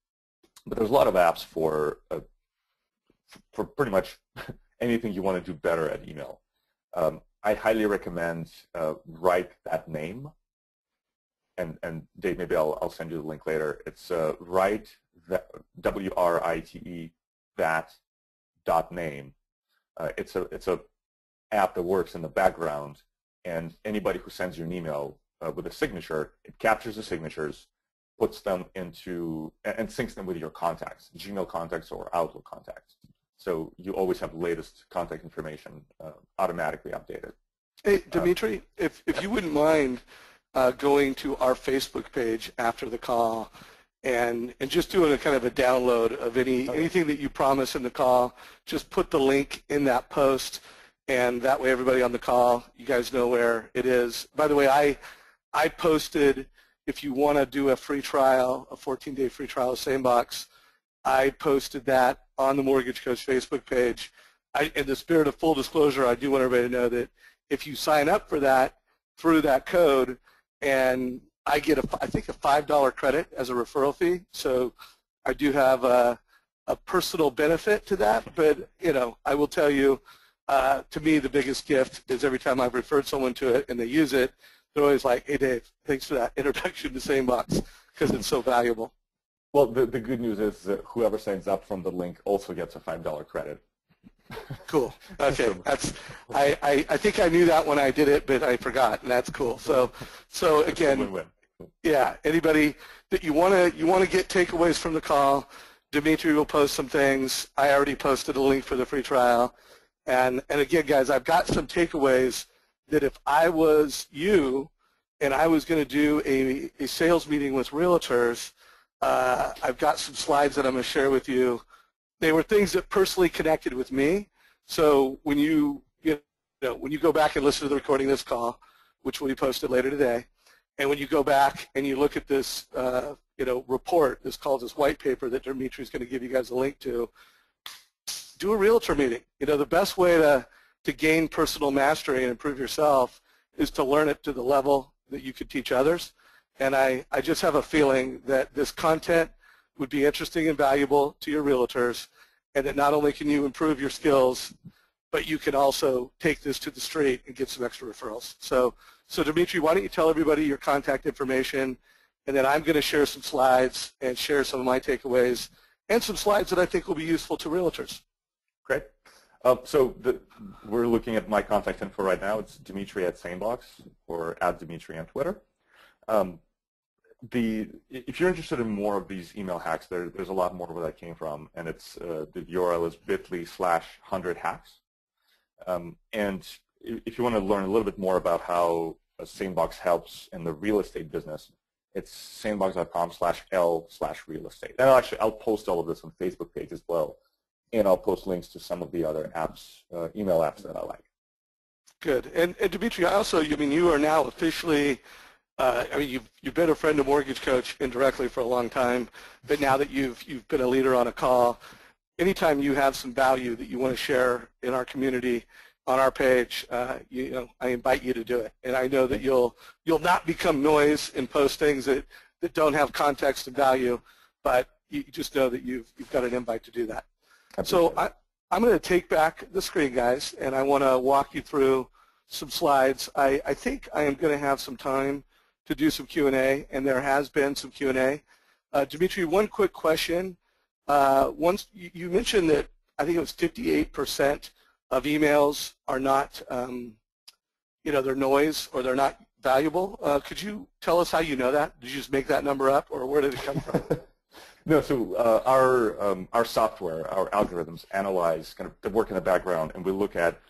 But there's a lot of apps for pretty much anything you want to do better at email. I highly recommend Write That Name. And Dave, maybe I'll send you the link later. It's Write, W-R-I-T-E, that.name. It's a app that works in the background, and anybody who sends you an email with a signature, it captures the signatures, puts them into, and syncs them with your contacts, Gmail contacts or Outlook contacts. So you always have the latest contact information automatically updated. Hey, Dmitri, if you wouldn't mind going to our Facebook page after the call and just doing a kind of a download of anything that you promise in the call, just put the link in that post, and that way everybody on the call, you guys know where it is. By the way, I posted, if you want to do a free trial, a 14-day free trial of SaneBox, I posted that on the Mortgage Coach Facebook page. In the spirit of full disclosure, I do want everybody to know that if you sign up for that through that code, and I get, I think, a $5 credit as a referral fee. So I do have a personal benefit to that. But, I will tell you, to me, the biggest gift is every time I've referred someone to it and they use it, they're always like, hey, Dave, thanks for that introduction to SaneBox, because it's so valuable. Well, the good news is that whoever signs up from the link also gets a $5 credit. Cool. Okay. I think I knew that when I did it, but I forgot, and that's cool. So again, win-win. Yeah. Anybody that you want to get takeaways from the call, Dmitri will post some things. I already posted a link for the free trial, and again, guys, I've got some takeaways that if I was you and I was going to do a sales meeting with realtors, I've got some slides that I'm going to share with you. They were things that personally connected with me. So when you go back and listen to the recording of this call, which will be posted later today, and when you go back and you look at this report, this white paper that Dmitri is going to give you guys a link to, do a realtor meeting. The best way to gain personal mastery and improve yourself is to learn it to the level that you could teach others. And I just have a feeling that this content would be interesting and valuable to your realtors, and that not only can you improve your skills, but you can also take this to the street and get some extra referrals. So Dmitri, why don't you tell everybody your contact information, and then I'm going to share some slides and share some of my takeaways and some slides that I think will be useful to realtors. Great. We're looking at my contact info right now. It's Dmitri at SaneBox or at Dmitri on Twitter. If you're interested in more of these email hacks, there's a lot more where that came from, and it's the URL is bit.ly/100hacks. And if you want to learn a little bit more about how SaneBox helps in the real estate business, it's sanebox.com/L/real estate. And I'll post all of this on Facebook page as well, and I'll post links to some of the other apps, email apps that I like. Good. And Dmitri, you are now officially, you've been a friend of Mortgage Coach indirectly for a long time, but now that you've been a leader on a call, anytime you have some value that you want to share in our community, on our page, I invite you to do it. And I know that you'll not become noise and post things that don't have context and value, but you just know that you've got an invite to do that. So I'm going to take back the screen, guys, and I want to walk you through some slides. I think I am going to have some time to do some Q&A, and there has been some Q&A. Dmitri, one quick question. Once you mentioned that I think it was 58% of emails are not, they're noise or they're not valuable. Could you tell us how you know that? Did you just make that number up, or where did it come from? No, so our software, our algorithms analyze kind of the work in the background, and we look at,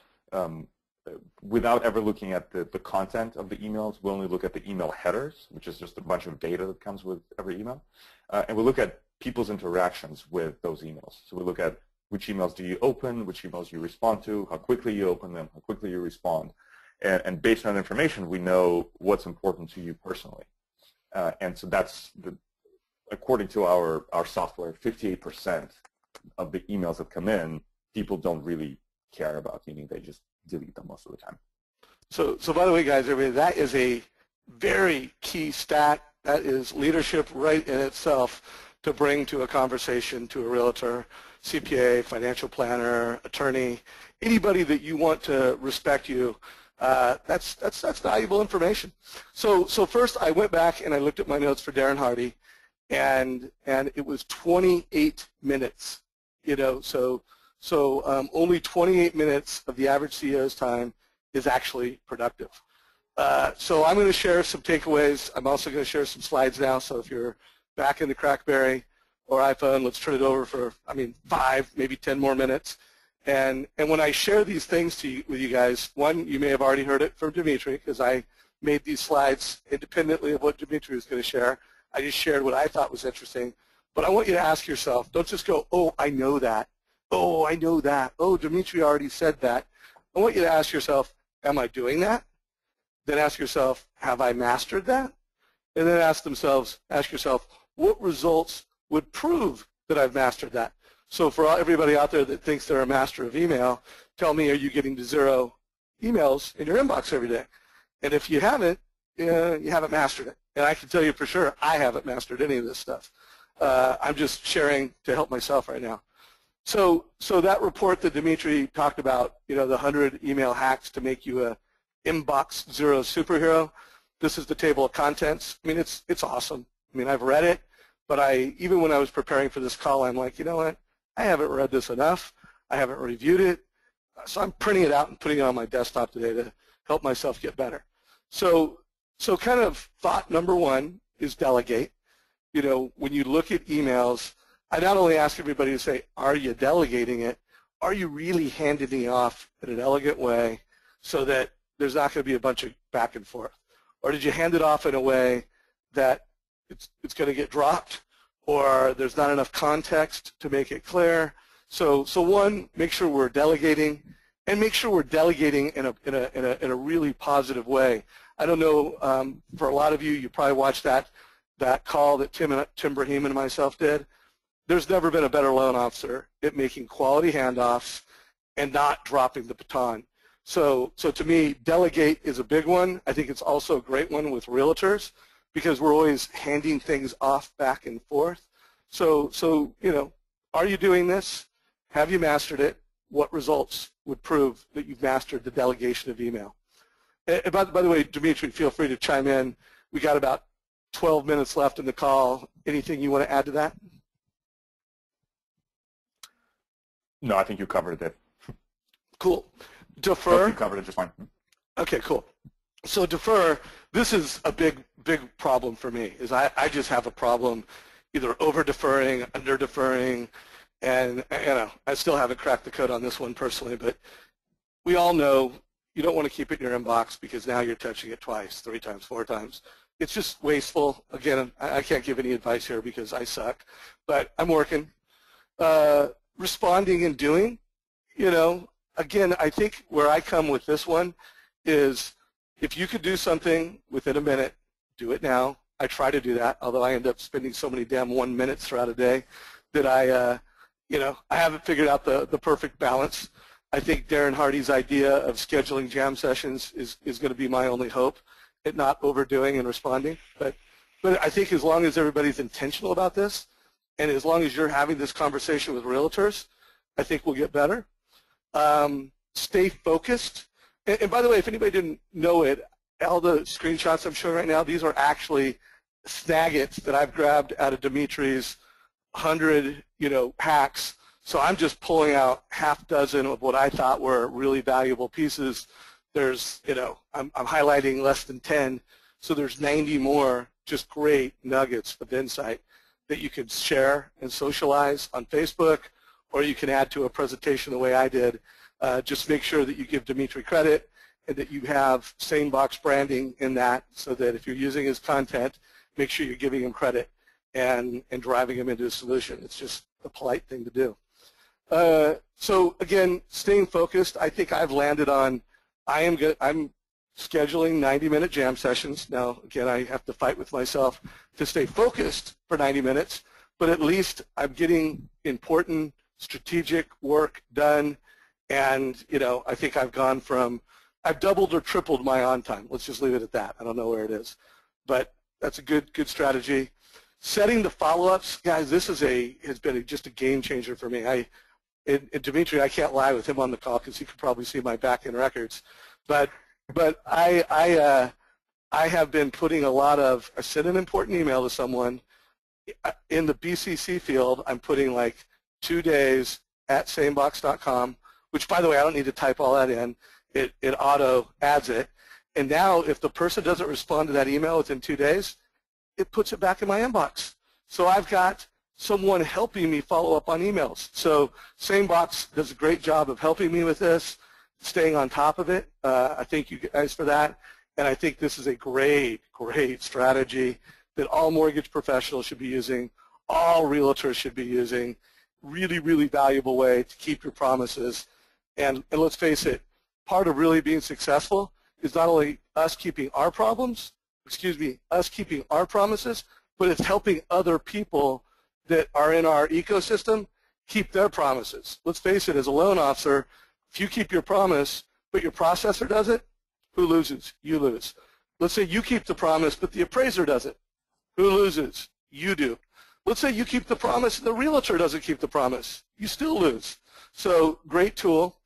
without ever looking at the content of the emails, we only look at the email headers, which is just a bunch of data that comes with every email. And we look at people's interactions with those emails. So we look at which emails do you open, which emails you respond to, how quickly you open them, how quickly you respond. And based on that information, we know what's important to you personally. And so that's, according to our software, 58% of the emails that come in, people don't really care about, meaning they just delete them most of the time. So by the way, guys, that is a very key stat. That is leadership right in itself to bring to a conversation to a realtor, CPA, financial planner, attorney, anybody that you want to respect you. That's valuable information. So first, I went back and I looked at my notes for Darren Hardy, and it was 28 minutes. So only 28 minutes of the average CEO's time is actually productive. So I'm going to share some takeaways. I'm also going to share some slides now. So if you're back in the CrackBerry or iPhone, let's turn it over for 5, maybe 10 more minutes. And when I share these things with you guys, one, you may have already heard it from Dmitri, because I made these slides independently of what Dmitri was going to share. I just shared what I thought was interesting. But I want you to ask yourself, don't just go, oh, I know that. Oh, I know that. Oh, Dmitri already said that. I want you to ask yourself, am I doing that? Then ask yourself, have I mastered that? And then ask yourself, what results would prove that I've mastered that? So for everybody out there that thinks they're a master of email, tell me, are you getting to 0 emails in your inbox every day? And if you haven't, you haven't mastered it. And I can tell you for sure, I haven't mastered any of this stuff. I'm just sharing to help myself right now. So that report that Dmitri talked about, the 100 email hacks to make you a inbox 0 superhero, this is the table of contents. It's awesome. I've read it, but even when I was preparing for this call, I'm like, you know what? I haven't read this enough. I haven't reviewed it. So I'm printing it out and putting it on my desktop today to help myself get better. So kind of thought number one is delegate. When you look at emails, I not only ask everybody to say, are you delegating it? Are you really handing it off in an elegant way so that there's not going to be a bunch of back and forth? Or did you hand it off in a way that it's going to get dropped, or there's not enough context to make it clear? So one, make sure we're delegating, and make sure we're delegating in a really positive way. I don't know, for a lot of you, you probably watched that call that Tim Brahim and myself did. There's never been a better loan officer at making quality handoffs and not dropping the baton. So to me, delegate is a big one. I think it's also a great one with realtors, because we're always handing things off back and forth. So are you doing this? Have you mastered it? What results would prove that you've mastered the delegation of email? And by the way, Dmitri, feel free to chime in. We got about 12 minutes left in the call. Anything you want to add to that? No, I think you covered it. Cool. Defer. You covered it just fine. Okay, cool. So defer, this is a big problem for me, is I just have a problem either over-deferring, under-deferring, and I still haven't cracked the code on this one personally, but we all know you don't want to keep it in your inbox because now you're touching it twice, 3 times, 4 times. It's just wasteful. Again, I can't give any advice here because I suck, but I'm working. Responding and doing, you know, again, I think where I come with this one is if you could do something within a minute, do it now. I try to do that, although I end up spending so many damn 1 minutes throughout a day that I haven't figured out the perfect balance. I think Darren Hardy's idea of scheduling jam sessions is going to be my only hope at not overdoing and responding. But I think as long as everybody's intentional about this, and as long as you're having this conversation with realtors, I think we'll get better. Stay focused. And by the way, if anybody didn't know it, all the screenshots I'm showing right now, these are actually snippets that I've grabbed out of Dmitri's 100, hacks. So I'm just pulling out half dozen of what I thought were really valuable pieces. There's, I'm highlighting less than 10, so there's 90 more just great nuggets of insight that you can share and socialize on Facebook, or you can add to a presentation the way I did. Just make sure that you give Dmitri credit and that you have SaneBox branding in that so that if you're using his content, make sure you're giving him credit and driving him into a solution. It's just a polite thing to do. So again, staying focused, I think I've landed on I'm scheduling 90-minute jam sessions. Now, again, I have to fight with myself to stay focused for 90 minutes, but at least I'm getting important strategic work done, and, I think I've doubled or tripled my on time. Let's just leave it at that. I don't know where it is, but that's a good strategy. Setting the follow-ups, guys, this has been just a game changer for me. And Dmitri, I can't lie with him on the call because he could probably see my back-end records, but I have been putting I sent an important email to someone. In the BCC field, I'm putting like 2 days at sanebox.com, which, by the way, I don't need to type all that in. It auto adds it. And now if the person doesn't respond to that email within 2 days, it puts it back in my inbox. So I've got someone helping me follow up on emails. So SaneBox does a great job of helping me with this, staying on top of it. I thank you guys for that. And I think this is a great strategy that all mortgage professionals should be using, all realtors should be using. Really valuable way to keep your promises. And let's face it, part of really being successful is not only us keeping our promises, but it's helping other people that are in our ecosystem keep their promises. Let's face it, as a loan officer, if you keep your promise, but your processor doesn't, who loses? You lose. Let's say you keep the promise, but the appraiser doesn't. Who loses? You do. Let's say you keep the promise and the realtor doesn't keep the promise. You still lose. So great tool,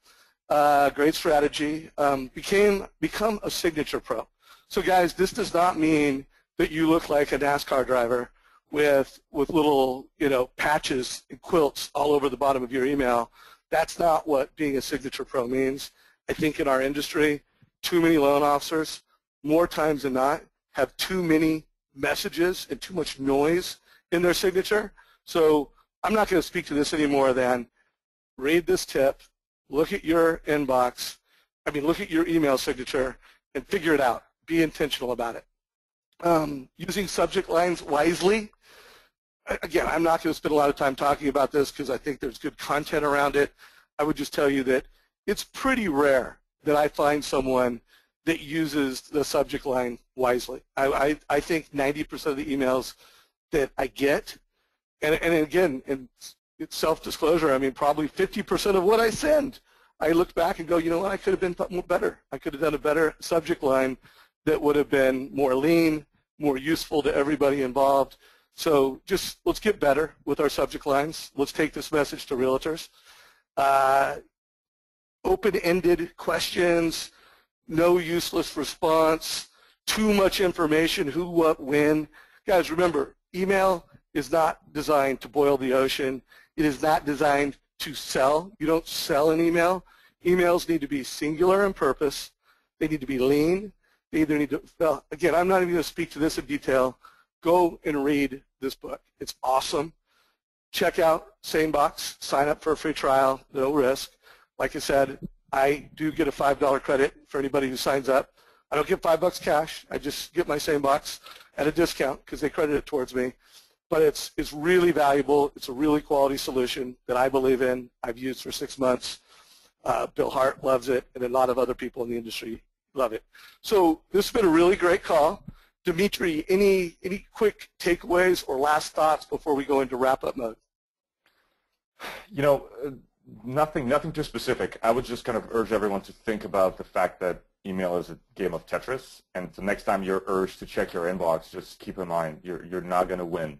great strategy. Become a signature pro. So guys, this does not mean that you look like a NASCAR driver with little patches and quilts all over the bottom of your email. That's not what being a signature pro means. I think in our industry, too many loan officers, more times than not, have too many messages and too much noise in their signature. So I'm not going to speak to this any more than read this tip, look at your inbox, look at your email signature, and figure it out. Be intentional about it. Using subject lines wisely. Again, I'm not going to spend a lot of time talking about this because I think there's good content around it. I would just tell you that it's pretty rare that I find someone that uses the subject line wisely. I think 90% of the emails that I get, and again, it's self-disclosure, probably 50% of what I send, I look back and go, you know what, I could have been better. I could have done a better subject line that would have been more lean, more useful to everybody involved. So just let's get better with our subject lines. Let's take this message to realtors. Open-ended questions, no useless response, too much information, who, what, when. Guys, remember, email is not designed to boil the ocean. It is not designed to sell. You don't sell an email. Emails need to be singular in purpose. They need to be lean. They either need to, well, again, I'm not even going to speak to this in detail. Go and read this book. It's awesome. Check out SaneBox. Sign up for a free trial, no risk. Like I said, I do get a $5 credit for anybody who signs up. I don't get $5 cash. I just get my SaneBox at a discount because they credit it towards me. But it's really valuable. It's a really quality solution that I believe in. I've used for 6 months. Bill Hart loves it, and a lot of other people in the industry love it. So this has been a really great call. Dmitri, any quick takeaways or last thoughts before we go into wrap-up mode? You know, nothing too specific. I would just kind of urge everyone to think about the fact that email is a game of Tetris, and the next time you're urged to check your inbox, just keep in mind you're not going to win.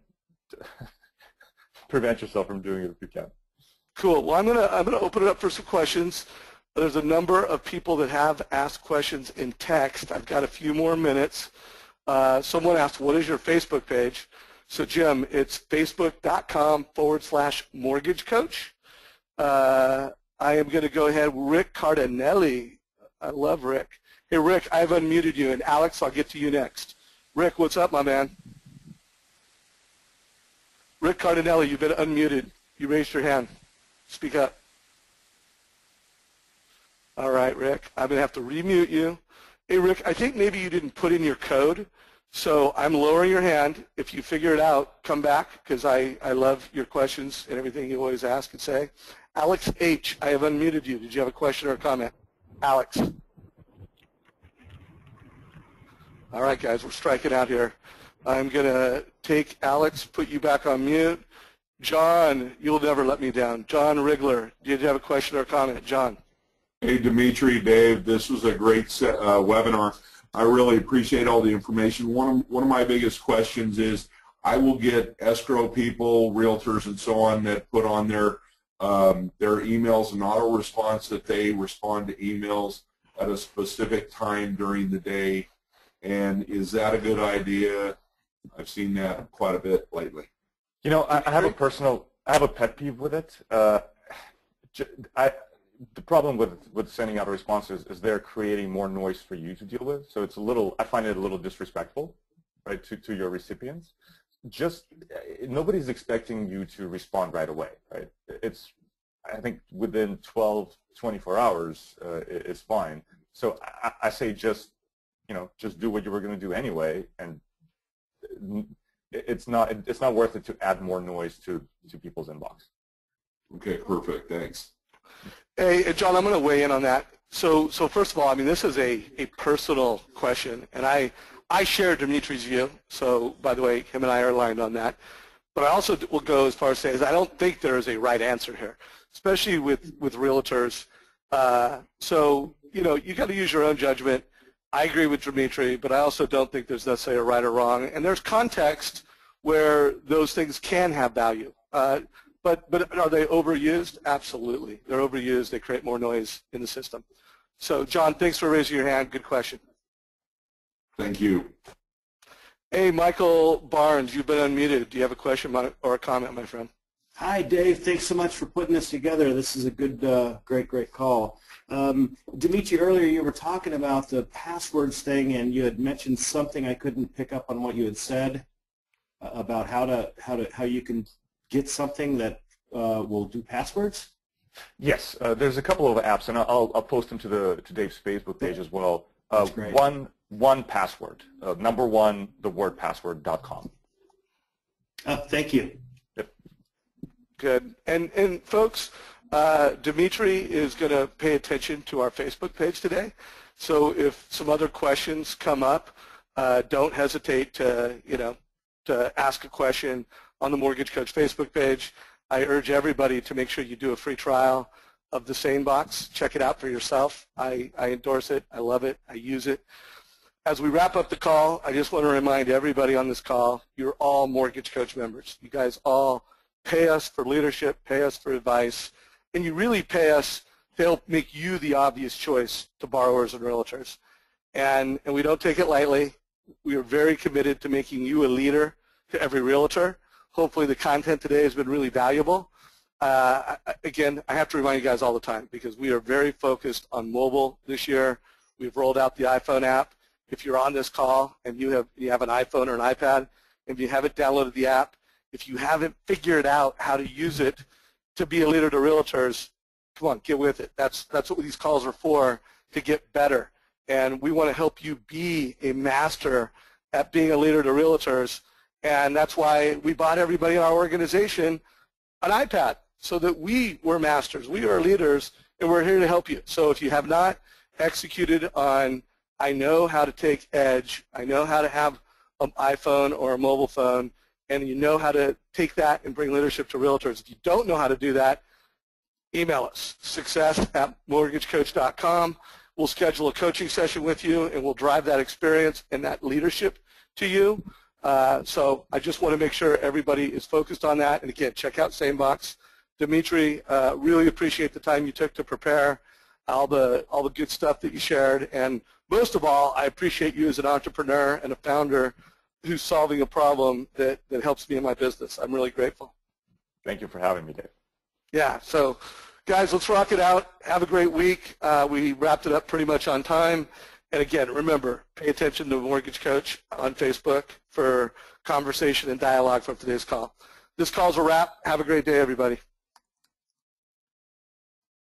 Prevent yourself from doing it if you can. Cool. Well, I'm gonna open it up for some questions. There's a number of people that have asked questions in text. I've got a few more minutes. Someone asked, what is your Facebook page? So, Jim, it's facebook.com/mortgage coach. I am going to go ahead. Rick Cardinelli. I love Rick. Hey, Rick, I've unmuted you. And Alex, I'll get to you next. Rick, what's up, my man? Rick Cardinelli, you've been unmuted. You raised your hand. Speak up. All right, Rick. I'm going to have to remute you. Hey, Rick, I think maybe you didn't put in your code, so I'm lowering your hand. If you figure it out, come back, because I love your questions and everything you always ask and say. Alex H., I have unmuted you. Did you have a question or a comment? Alex. All right, guys, we're striking out here. I'm going to take Alex, put you back on mute. John, you'll never let me down. John Rigler, did you have a question or a comment? John. Hey, Dmitri, Dave, this was a great webinar. I really appreciate all the information. One of my biggest questions is I will get escrow people, realtors, and so on that put on their emails an auto response that they respond to emails at a specific time during the day. And is that a good idea? I've seen that quite a bit lately. You know, I have a pet peeve with it. The problem with sending out a response is they're creating more noise for you to deal with. So it's I find it a little disrespectful, right, to your recipients. Nobody's expecting you to respond right away, right? I think within 24 hours is fine. So I say just do what you were going to do anyway, and it's not worth it to add more noise to people's inbox. Okay, perfect. Thanks. Hey, John, I'm going to weigh in on that. So first of all, I mean, this is a personal question, and I share Dimitri's view. So, by the way, him and I are aligned on that. But I also will go as far as saying I don't think there is a right answer here, especially with realtors. So, you got to use your own judgment. I agree with Dmitri, but I also don't think there's necessarily a right or wrong. And there's context where those things can have value. But are they overused? Absolutely. They're overused. They create more noise in the system. So, John, thanks for raising your hand. Good question. Thank you. Hey, Michael Barnes, you've been unmuted. Do you have a question or a comment, my friend? Hi, Dave. Thanks so much for putting this together. This is a good, great call. Dmitri, earlier you were talking about the passwords thing, and you had mentioned something I couldn't pick up on what you had said about how you can get something that will do passwords. Yes, there's a couple of apps, and I'll post them to Dave's Facebook page as well. That's great. One password, number one, the word password.com. Thank you. Yep. Good. And folks, Dmitri is going to pay attention to our Facebook page today. So if some other questions come up, don't hesitate to ask a question on the Mortgage Coach Facebook page. I urge everybody to make sure you do a free trial of the SaneBox. Check it out for yourself. I endorse it. I love it. I use it. As we wrap up the call, I just want to remind everybody on this call, you're all Mortgage Coach members. You guys all pay us for leadership, pay us for advice, and you really pay us to help make you the obvious choice to borrowers and realtors. And we don't take it lightly. We are very committed to making you a leader to every realtor. Hopefully the content today has been really valuable. Again, I have to remind you guys all the time because we are very focused on mobile this year. We've rolled out the iPhone app. If you're on this call and you have an iPhone or an iPad, if you haven't downloaded the app, if you haven't figured out how to use it to be a leader to realtors, come on, get with it. That's what these calls are for, to get better. And we want to help you be a master at being a leader to realtors. And that's why we bought everybody in our organization an iPad, so that we were masters. We are leaders, and we're here to help you. So if you have not executed on, I know how to take Edge, I know how to have an iPhone or a mobile phone, and you know how to take that and bring leadership to realtors. If you don't know how to do that, email us, success@mortgagecoach.com. We'll schedule a coaching session with you, and we'll drive that experience and that leadership to you. So I just want to make sure everybody is focused on that. And again, check out SaneBox. Dmitri, really appreciate the time you took to prepare, all the good stuff that you shared. And most of all, I appreciate you as an entrepreneur and a founder who's solving a problem that helps me in my business. I'm really grateful. Thank you for having me, Dave. Yeah, so guys, let's rock it out. Have a great week. We wrapped it up pretty much on time. And again, remember, pay attention to Mortgage Coach on Facebook for conversation and dialogue from today's call. This call's a wrap. Have a great day, everybody.